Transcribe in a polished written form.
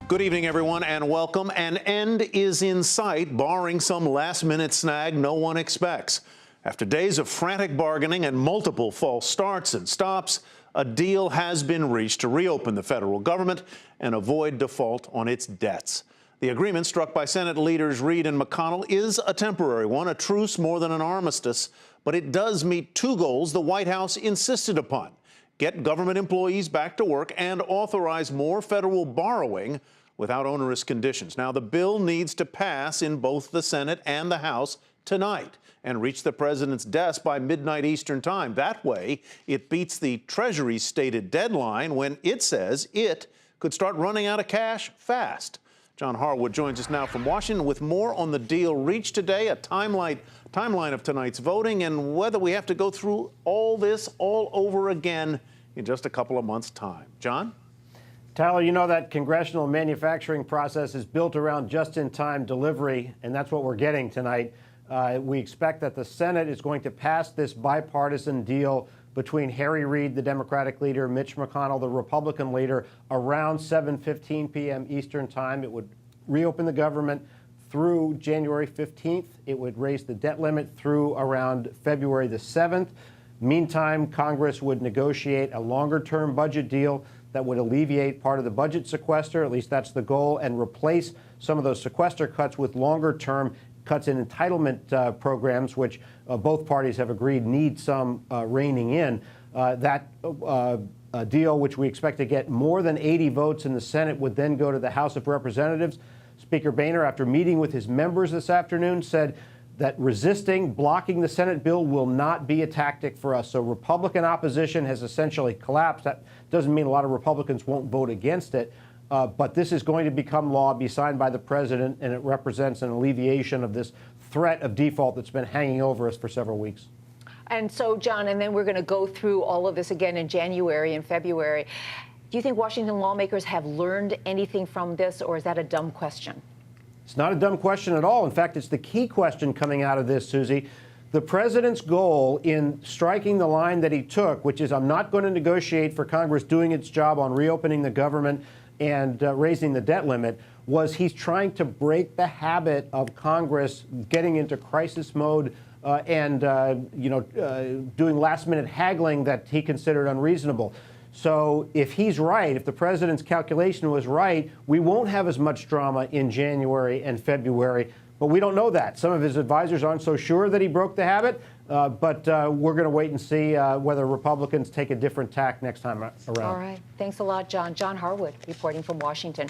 Good evening, everyone, and welcome. An end is in sight, barring some last-minute snag no one expects. After days of frantic bargaining and multiple false starts and stops, a deal has been reached to reopen the federal government and avoid default on its debts. The agreement struck by Senate leaders Reid and McConnell is a temporary one, a truce more than an armistice, but it does meet two goals the White House insisted upon: get government employees back to work and authorize more federal borrowing without onerous conditions. Now, the bill needs to pass in both the Senate and the House tonight and reach the president's desk by midnight Eastern time. That way, it beats the Treasury's stated deadline when it says it could start running out of cash fast. John Harwood joins us now from Washington with more on the deal reached today, a timeline of tonight's voting, and whether we have to go through all this all over again in just a couple of months' time. John? Tyler, you know that congressional manufacturing process is built around just-in-time delivery, and that's what we're getting tonight. We expect that the Senate is going to pass this bipartisan deal between Harry Reid, the Democratic leader, Mitch McConnell, the Republican leader, around 7:15 p.m. Eastern time. It would reopen the government through January 15th. It would raise the debt limit through around February the 7th. Meantime, Congress would negotiate a longer-term budget deal that would alleviate part of the budget sequester, at least that's the goal, and replace some of those sequester cuts with longer-term cuts in entitlement programs, which both parties have agreed need some reining in. That deal, which we expect to get more than 80 votes in the Senate, would then go to the House of Representatives. Speaker Boehner, after meeting with his members this afternoon, said that blocking the Senate bill will not be a tactic for us. So Republican opposition has essentially collapsed. That doesn't mean a lot of Republicans won't vote against it, but this is going to become law, be signed by the president, and it represents an alleviation of this threat of default that's been hanging over us for several weeks. And so, John, and then we're going to go through all of this again in January and February. Do you think Washington lawmakers have learned anything from this, or is that a dumb question? It's not a dumb question at all. In fact, it's the key question coming out of this, Susie. The president's goal in striking the line that he took, which is I'm not going to negotiate for Congress doing its job on reopening the government and raising the debt limit, was he's trying to break the habit of Congress getting into crisis mode and doing last-minute haggling that he considered unreasonable. So if he's right, if the president's calculation was right, we won't have as much drama in January and February. But we don't know that. Some of his advisors aren't so sure that he broke the habit. But we're going to wait and see whether Republicans take a different tack next time around. All right. Thanks a lot, John. John Harwood reporting from Washington.